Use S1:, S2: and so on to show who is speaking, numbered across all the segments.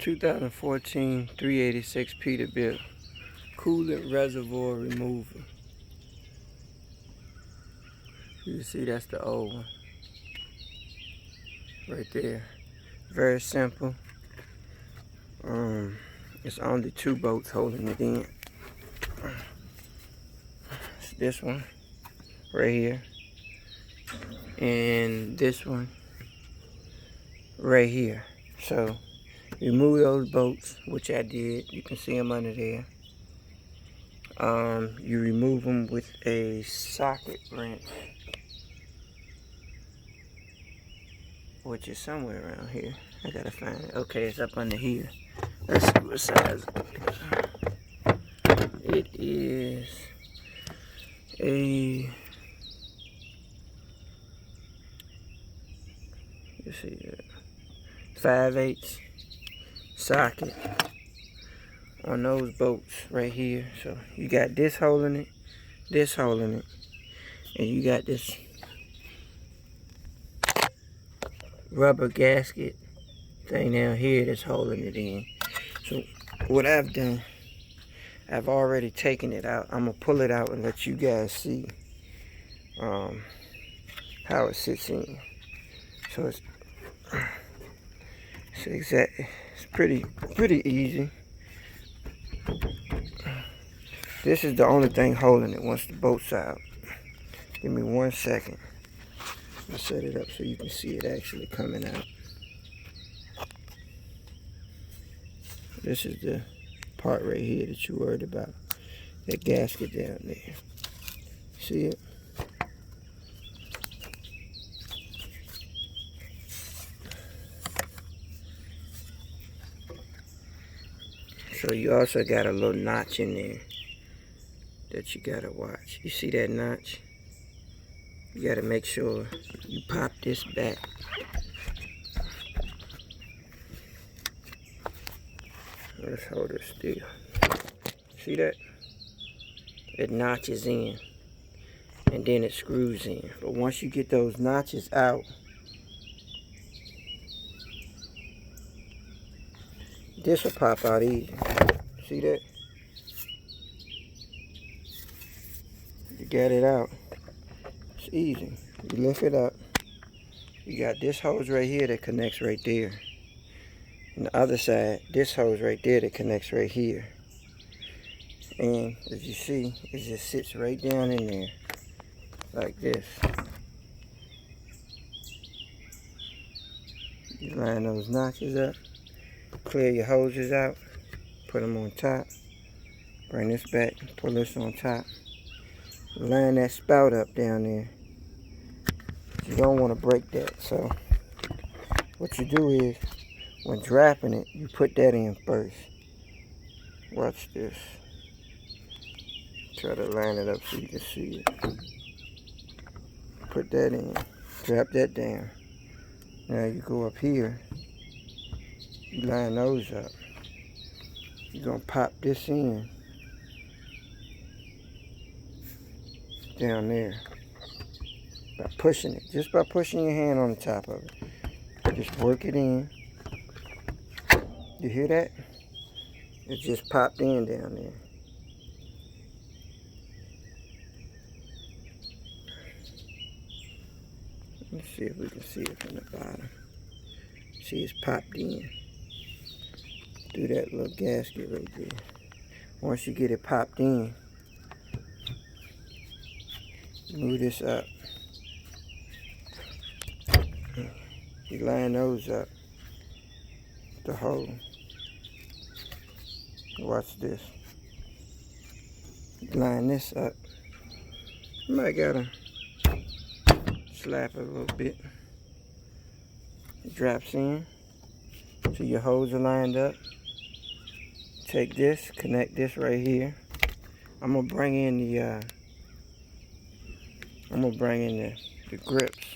S1: 2014 386 Peterbilt coolant reservoir remover. You can see that's the old one right there. Very simple. It's only 2 bolts holding it in. It's this one right here and this one right here. So remove those bolts, which I did. You can see them under there. You remove them with a socket wrench, which is somewhere around here. I gotta find it. Okay, it's up under here. Let's see what size it is. You see that 5/8 socket on those bolts right here. So you got this holding it, and you got this rubber gasket thing down here that's holding it in. So what I've done, I've already taken it out. I'm gonna pull it out and let you guys see how it sits in. So it's pretty easy. This is the only thing holding it once the bolt's out. Give me 1 second. I'll set it up so you can see it actually coming out. This is the part right here that you're worried about. That gasket down there. See it? So you also got a little notch in there that you gotta watch. You see that notch? You gotta make sure you pop this back. Let's hold it still. See that? It notches in and then it screws in. But once you get those notches out, this will pop out easy. See that? You got it out. It's easy. You lift it up. You got this hose right here that connects right there. And the other side, this hose right there that connects right here. And as you see, it just sits right down in there like this. You line those notches up, clear your hoses out, put them on top, bring this back, pull this on top, line that spout up down there. You don't want to break that, so what you do is, when dropping it, you put that in first. Watch this. Try to line it up so you can see it. Put that in. Drop that down. Now you go up here. You line those up. You're going to pop this in. Down there. By pushing it. Just by pushing your hand on the top of it. Just work it in. You hear that? It just popped in down there. Let's see if we can see it from the bottom. See, it's popped in through that little gasket right there. Once you get it popped in, move this up. You line those up. The hole. Watch this. Line this up. You might gotta slap it a little bit. It drops in. So your holes are lined up. Take this, connect this right here. I'm gonna bring in the grips,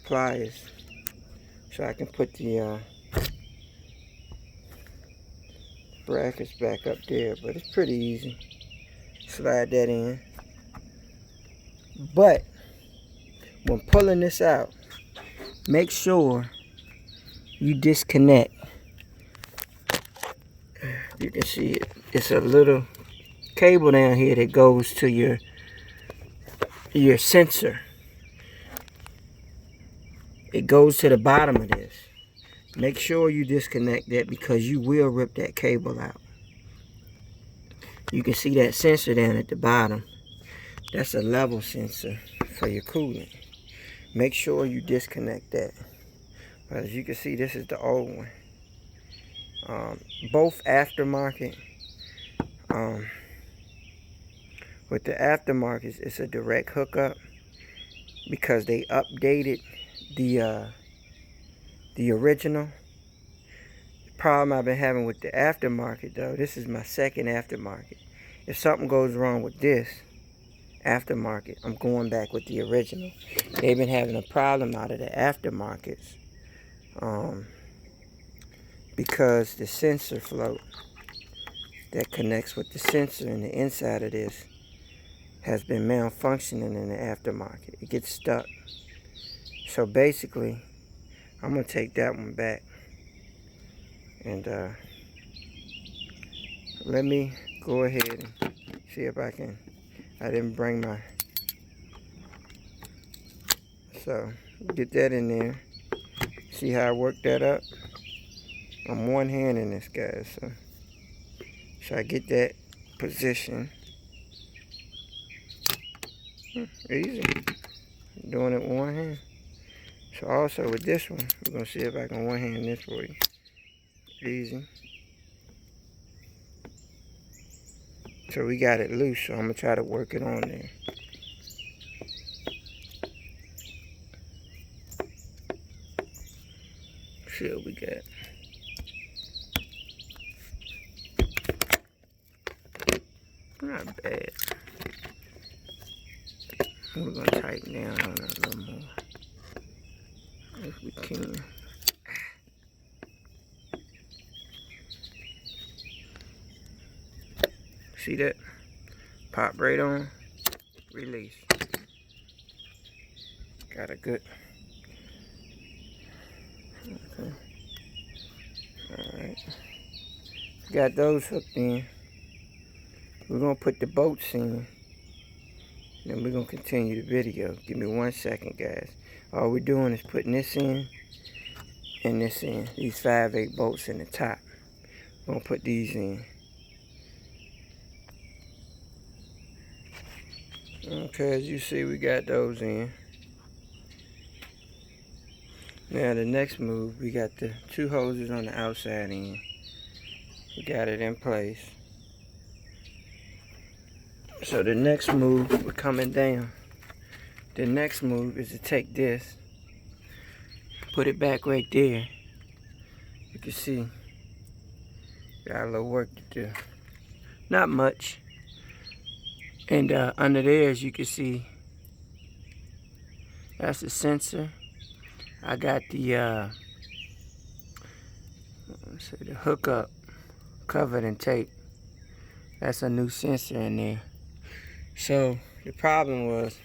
S1: pliers, so I can put the brackets back up there, but it's pretty easy. Slide that in. But when pulling this out, make sure you disconnect You can see it. It's a little cable down here that goes to your sensor. It goes to the bottom of this. Make sure you disconnect that because you will rip that cable out. You can see that sensor down at the bottom. That's a level sensor for your coolant. Make sure you disconnect that. But as you can see, this is the old one. Both aftermarket. With the aftermarket, it's a direct hookup because they updated the original. The problem I've been having with the aftermarket, though, this is my second aftermarket. If something goes wrong with this aftermarket, I'm going back with the original. They've been having a problem out of the aftermarkets because the sensor float that connects with the sensor in the inside of this has been malfunctioning in the aftermarket. It gets stuck. So basically, I'm going to take that one back. And let me go ahead and see if I can. I didn't bring my. So get that in there. See how I work that up? I'm one hand in this, guys. So I get that position. Easy. Doing it with one hand. So also with this one, we're going to see if I can one hand this for you. Easy. So we got it loose, so I'm going to try to work it on there. See what we got. Not bad. We're going to tighten down on it a little more. If we can. See that? Pop right on. Release. Got a good. Okay. Alright. Got those hooked in. We're going to put the bolts in. Then we're going to continue the video. Give me 1 second, guys. All we're doing is putting this in and this in. These 5/8 bolts in the top. We're going to put these in. Okay, as you see, we got those in. Now the next move, we got the 2 hoses on the outside end. We got it in place. So the next move, we're coming down. The next move is to take this, put it back right there. You can see, got a little work to do. Not much. And under there, as you can see, that's the sensor. I got the the hookup covered in tape. That's a new sensor in there. So the problem was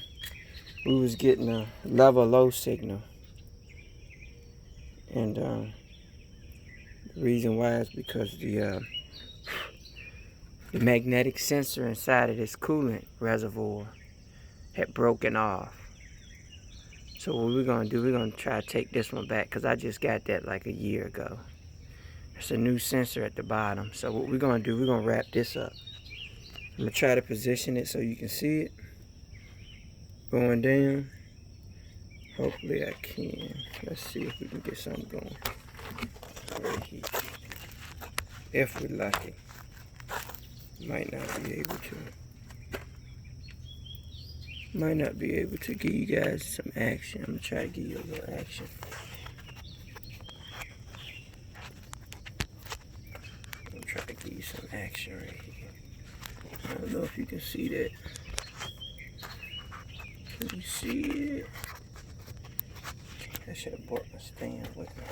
S1: we was getting a level low signal, and the reason why is because the magnetic sensor inside of this coolant reservoir had broken off. So what we're going to do, we're going to try to take this one back because I just got that like a year ago. It's a new sensor at the bottom. So what we're going to do, we're going to wrap this up. I'm going to try to position it so you can see it. Going down. Hopefully I can. Let's see if we can get something going. Right here. If we're lucky. Might not be able to. Might not be able to give you guys some action. I'm going to try to give you a little action. I'm going to try to give you some action right here. I don't know if you can see that. Can you see it? I should have brought my stand with me.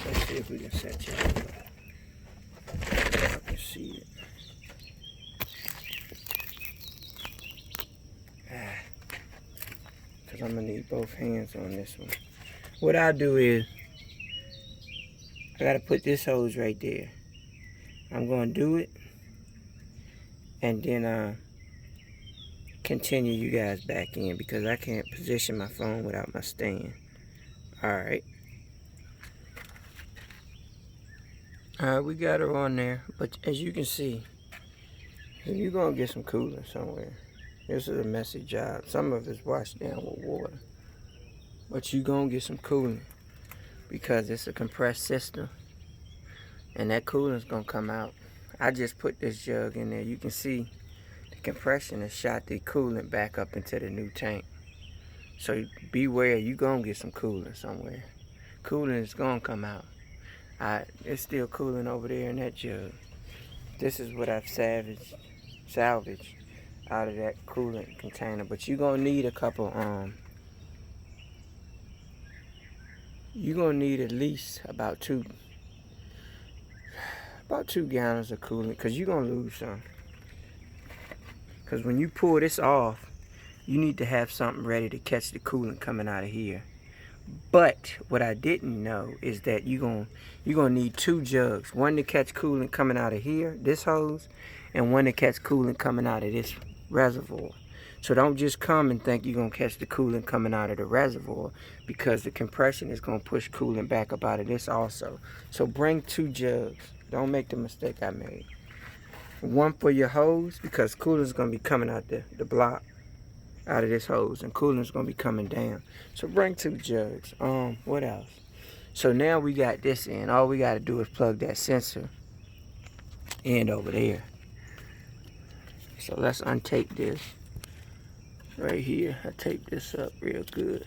S1: Let's see if we can set you up. I can see it. Because I'm going to need both hands on this one. What I do is, I gotta put this hose right there. I'm gonna do it and then continue you guys back in because I can't position my phone without my stand. Alright. Alright, we got her on there, but as you can see, you're gonna get some coolant somewhere. This is a messy job. Some of it's washed down with water. But you're gonna get some coolant because it's a compressed system. And that coolant's gonna come out. I just put this jug in there. You can see the compression has shot the coolant back up into the new tank. So beware, you're gonna get some coolant somewhere. Coolant is gonna come out. It's still coolant over there in that jug. This is what I've salvaged out of that coolant container. But you're gonna need a couple you're gonna need at least about two gallons of coolant, because you're gonna lose some. Because when you pull this off, you need to have something ready to catch the coolant coming out of here. But what I didn't know is that you're gonna need 2 jugs, one to catch coolant coming out of here, this hose, and one to catch coolant coming out of this reservoir. So don't just come and think you're gonna catch the coolant coming out of the reservoir, because the compression is gonna push coolant back up out of this also. So bring 2 jugs. Don't make the mistake I made. One for your hose, because coolant is gonna be coming out the block out of this hose, and coolant is gonna be coming down. So bring 2 jugs. What else? So now we got this in. All we gotta do is plug that sensor in over there. So let's untape this right here. I tape this up real good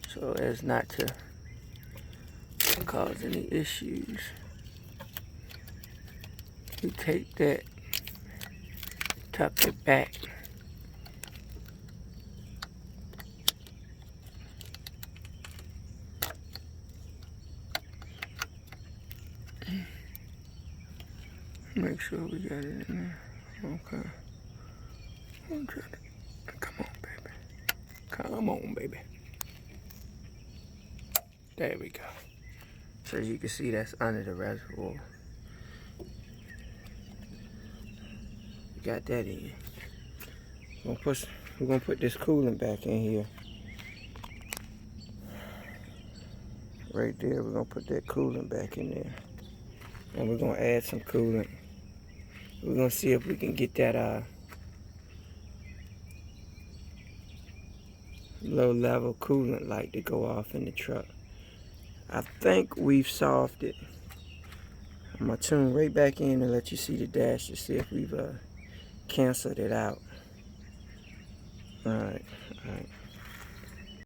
S1: so as not to cause any issues. We take that, tuck it back. Make sure we got it in there. Okay. Come on, baby. Come on, baby. There we go. So as you can see, that's under the reservoir. Got that in. We're gonna put this coolant back in here. Right there, we're gonna put that coolant back in there. And we're gonna add some coolant. We're gonna see if we can get that low level coolant light to go off in the truck. I think we've solved it. I'm gonna tune right back in and let you see the dash to see if we've canceled it out. Alright.